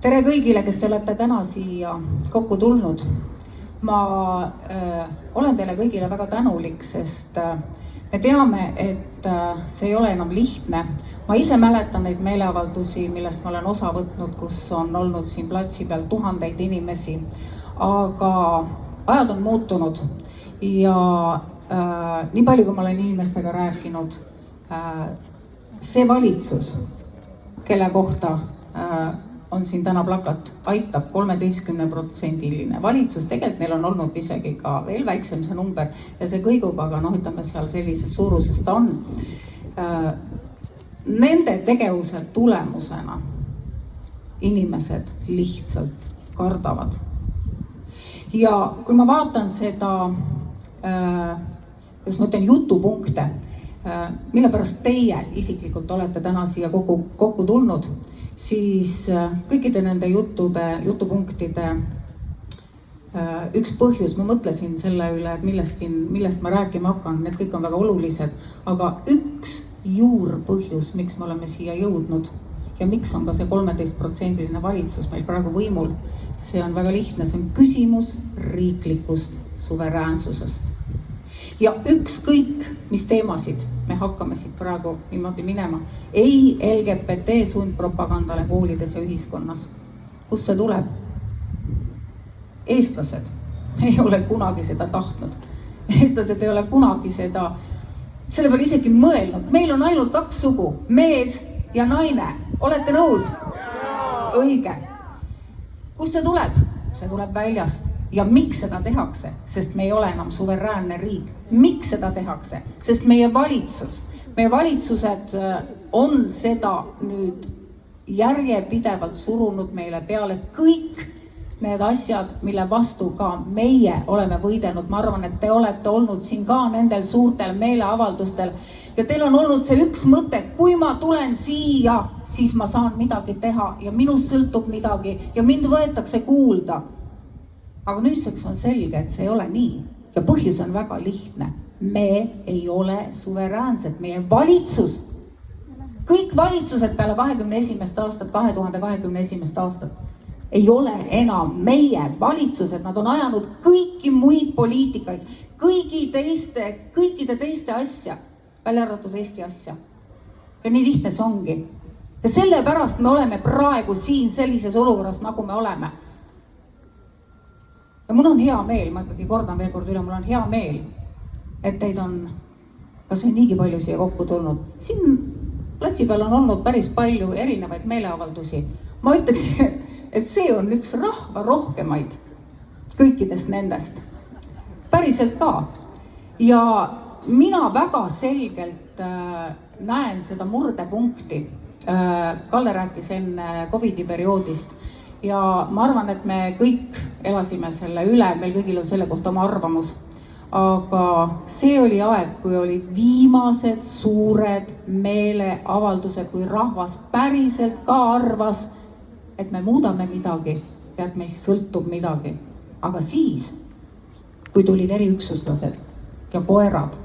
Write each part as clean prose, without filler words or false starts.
Tere kõigile, kes te olete täna siia kokku tulnud. Ma olen teile kõigile väga tänulik, sest me teame, et see ei ole enam lihtne. Ma ise mäletan neid meeleavaldusi, millest ma olen osa võtnud, kus on olnud siin platsi peal tuhandeid inimesi. Aga ajad on muutunud ja nii palju, kui ma olen inimestega rääkinud, see valitsus, kelle kohta on siin täna plakat, aitab 13% valitsus, tegelikult neil on olnud isegi ka veel väiksem see number ja see kõigub, aga ütleme seal sellises suuruses ta on. Nende tegevuse tulemusena inimesed lihtsalt kardavad. Ja kui ma vaatan seda, kuidas ma ütlen, jutupunkte, mille pärast teie isiklikult olete täna siia kokku tulnud, siis kõikide nende jutupunktide üks põhjus, ma mõtlesin selle üle, et millest ma rääkima hakkan, need kõik on väga olulised, aga üks juurpõhjus, miks me oleme siia jõudnud ja miks on ka see 13% valitsus meil praegu võimul, see on väga lihtne, see on küsimus riiklikust suveräänsusest. Ja ükskõik, mis teemasid me hakkame siit praegu niimoodi minema, ei LGBT sundpropagandale koolides ja ühiskonnas. Kus see tuleb? Eestlased ei ole kunagi seda tahtnud. Eestlased ei ole kunagi seda, selle peale isegi mõelnud. Meil on ainult kaks sugu, mees ja naine. Olete nõus? Õige. Kus see tuleb? See tuleb väljast. Ja miks seda tehakse? Sest me ei ole enam suveräänne riik. Miks seda tehakse? Sest meie valitsused on seda nüüd järjepidevalt surunud meile peale kõik need asjad, mille vastu ka meie oleme võidelnud. Ma arvan, et te olete olnud siin ka nendel suurtel meeleavaldustel ja teil on olnud see üks mõte, kui ma tulen siia, siis ma saan midagi teha ja minust sõltub midagi ja mind võetakse kuulda. Aga nüüdseks on selge, et see ei ole nii. Ja põhjus on väga lihtne. Me ei ole suveräänsed. Meie valitsus, kõik valitsused peale 2021. aastat, ei ole enam meie valitsused. Nad on ajanud kõiki muid poliitikaid, kõikide teiste asja, välja arvatud Eesti asja. Ja nii lihtne see ongi. Ja sellepärast me oleme praegu siin sellises olukorras, nagu me oleme. Ja mul on hea meel, ma ikkagi kordan veel kord üle, mul on hea meel, et teid on kas või niigi palju siia kokku tulnud. Siin platsi peal on olnud päris palju erinevaid meeleavaldusi. Ma ütleksin, et see on üks rahva rohkemaid kõikidest nendest. Päriselt ka. Ja mina väga selgelt näen seda murdepunkti. Kalle rääkis enne COVID-i perioodist. Ja ma arvan, et me kõik elasime selle üle, meil kõigil on selle kohta oma arvamus. Aga see oli aeg, kui oli viimased suured meeleavaldused, kui rahvas päriselt ka arvas, et me muudame midagi ja et meist sõltub midagi. Aga siis, kui tulid eriüksuslased ja koerad,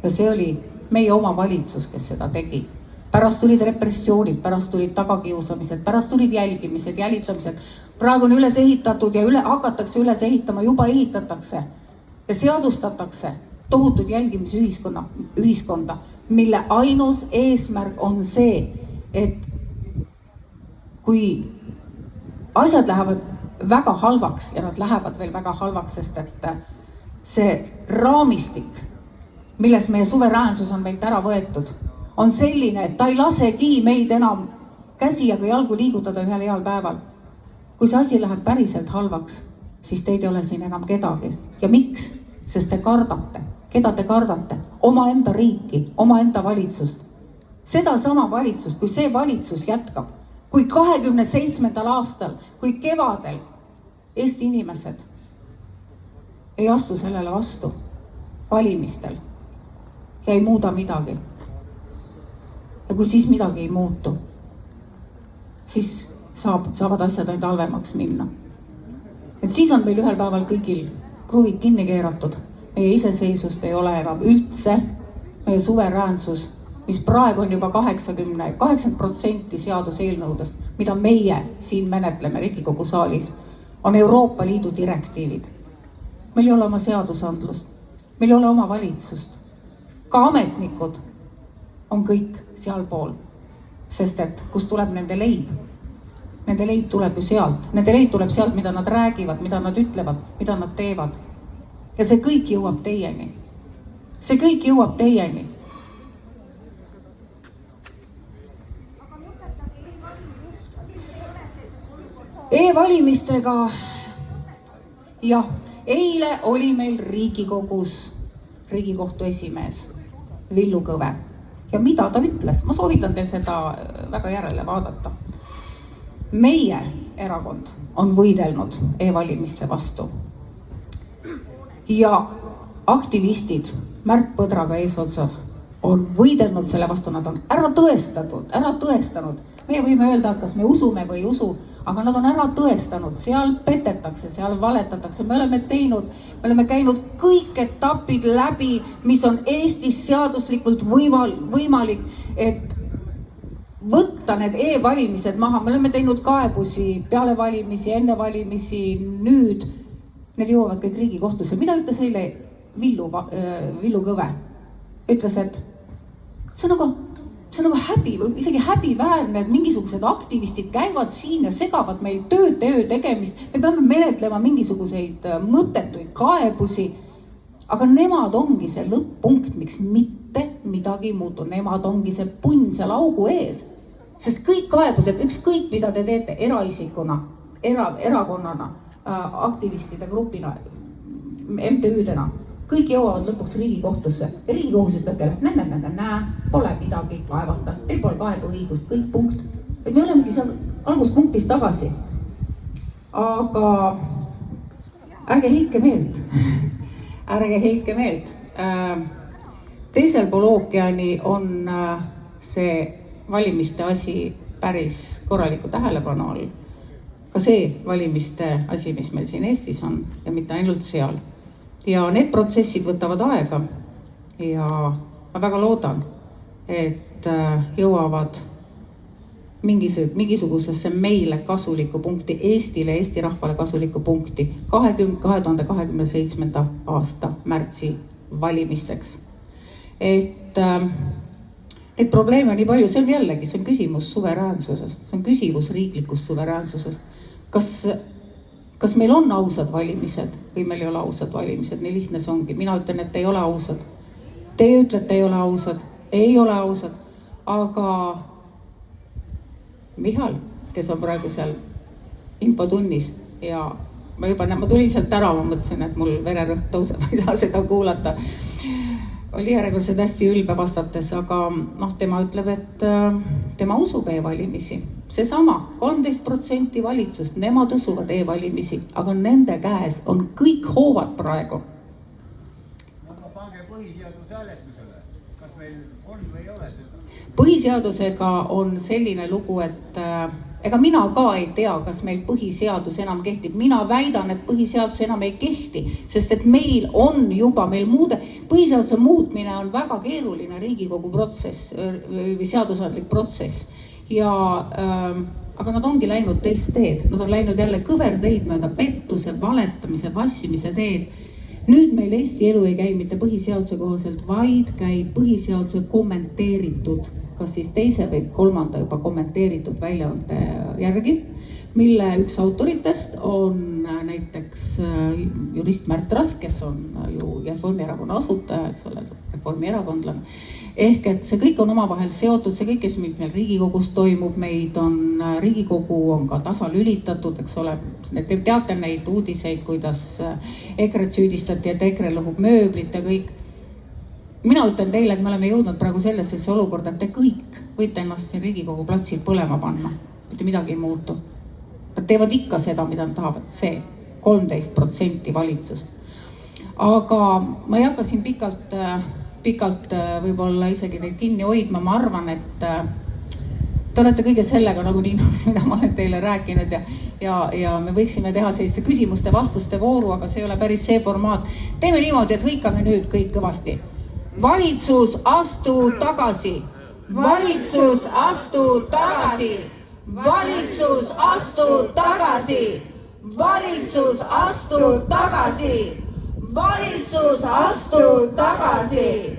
ja see oli meie oma valitsus, kes seda tegi. Pärast tulid repressioonid, pärast tulid tagakiusamised, pärast tulid jälgimised, jälitamised. Praegu on üles ehitatud ja hakatakse üles ehitama, juba ehitatakse ja seadustatakse tohutud jälgimisühiskonda, mille ainus eesmärk on see, et kui asjad lähevad väga halvaks ja nad lähevad veel väga halvaks, sest et see raamistik, milles meie suveräänsus on meilt ära võetud, on selline, et ta ei lasegi meid enam käsi ja jalgu liigutada ühel heal päeval. Kui see asi läheb päriselt halvaks, siis teid ei ole siin enam kedagi. Ja miks? Sest te kardate. Keda te kardate? Oma enda riiki, oma enda valitsust. Seda sama valitsust, kui see valitsus jätkab, kui 27. aastal, kui kevadel Eesti inimesed ei astu sellele vastu valimistel ja ei muuda midagi. Ja kui siis midagi ei muutu, siis saavad asjad ainult halvemaks minna. Et siis on meil ühel päeval kõigil kruvid kinni keeratud. Meie iseseisvust ei ole enam üldse, meie suveräänsus mis praegu on juba 80% seaduseelnõudest, mida meie siin menetleme Riigikogu saalis, on Euroopa Liidu direktiivid. Meil ei ole oma seadusandlust, meil ei ole oma valitsust. Ka ametnikud on kõik sealpool, sest et kust tuleb nende leib? Nende leib tuleb ju sealt. Nende leib tuleb sealt, mida nad räägivad, mida nad ütlevad, mida nad teevad. Ja see kõik jõuab teieni. See kõik jõuab teieni. E-valimistega, jah, eile oli meil Riigikohtu esimees Villu Kõve. Ja mida ta ütles? Ma soovitan teil seda väga järele vaadata. Meie erakond on võidelnud e-valimiste vastu. Ja aktivistid Märt Põdraga eesotsas on võidelnud selle vastu, nad on ära tõestanud. Meie võime öelda, et kas me usume või ei usu, aga nad on ära tõestanud, seal petetakse, seal valetatakse. Me oleme käinud kõik etapid läbi, mis on Eestis seaduslikult võimalik, et võtta need e-valimised maha. Me oleme teinud kaebusi peale valimisi, enne valimisi, nüüd. Need jõuavad kõik Riigikohtusse. Mida ütles eile Villu Kõve? Ütles, et see on nagu häbi või isegi häbiväärne, et mingisugused aktivistid käivad siin ja segavad meil töö tegemist. Me peame menetlema mingisuguseid mõttetuid kaebusi, aga nemad ongi see lõpp-punkt, miks mitte midagi ei muutu. Nemad ongi see punn seal augu ees, sest kõik kaebused, ükskõik mida te teete eraisikuna, erakonnana, aktivistide grupina, MTÜ-dena, kõik jõuavad lõpuks Riigikohtusse. Ja Riigikohus ütleb teile, pole midagi kaevata, teil pole kaebeõigust, kõik punkt. Et me olemegi seal alguspunktis tagasi. Aga ärge heitke meelt. Ärge heitke meelt. Teisel pool ookeani on see valimiste asi päris korraliku tähelepanu all. Ka see valimiste asi, mis meil siin Eestis on ja mitte ainult seal. Ja need protsessid võtavad aega ja ma väga loodan, et jõuavad mingisugusesse meile kasulikku punkti, Eestile, Eesti rahvale kasulikku punkti 2027. aasta märtsi valimisteks. Et neid probleeme on nii palju, see on jällegi, see on küsimus suveräänsusest, see on küsimus riiklikust suveräänsusest. Kas meil on ausad valimised või meil ei ole ausad valimised? Nii lihtne see ongi. Mina ütlen, et ei ole ausad. Teie ütlete, ei ole ausad. Ei ole ausad. Aga Mihal, kes on praegu seal infotunnis ja ma tulin sealt ära, ma mõtlesin, et mul vererõhk tõuseb, ma ei saa seda kuulata. Oli järjekordselt hästi ülbe vastates, aga tema ütleb, et tema usub e-valimisi. Seesama 13% valitsust, nemad usuvad e-valimisi, aga nende käes on kõik hoovad praegu. Aga pange põhiseaduse hääletusele, kas meil on või ei ole? Põhiseadusega on selline lugu, et ega mina ka ei tea, kas meil põhiseadus enam kehtib. Mina väidan, et põhiseadus enam ei kehti, sest et meil on juba, põhiseaduse muutmine on väga keeruline Riigikogu protsess või seadusandlik protsess. Aga nad ongi läinud teist teed, nad on läinud jälle kõverteid mööda pettuse, valetamise, vassimise teed. Nüüd meil Eesti elu ei käi mitte põhiseaduse kohaselt, vaid käib põhiseaduse kommenteeritud, kas siis teise või kolmanda juba kommenteeritud väljaande järgi, mille üks autoritest on näiteks jurist Märt Rask, kes on ju Reformierakonna asutaja, eks ole, reformierakondlane. Ehk et see kõik on omavahel seotud, see kõik, kes meil Riigikogus toimub, Riigikogu on ka tasalülitatud, eks ole. Te teate neid uudiseid, kuidas EKRE-t süüdistati, et EKRE lõhub mööblit ja kõik. Mina ütlen teile, et me oleme jõudnud praegu sellesse olukorda, et te kõik võite ennast siin Riigikogu platsil põlema panna. Mitte midagi ei muutu. Nad teevad ikka seda, mida nad tahavad, see 13% valitsus. Aga ma ei hakka siin pikalt võib-olla isegi neid kinni hoidma. Ma arvan, et te olete kõige sellega nagu nii nõus, mida ma olen teile rääkinud ja me võiksime teha selliste küsimuste-vastuste vooru, aga see ei ole päris see formaat. Teeme niimoodi, et hõikame nüüd kõik kõvasti. Valitsus, astu tagasi! valitsus, astu tagasi, valitsus, astu tagasi, valitsus, astu tagasi, valitsus, astu tagasi.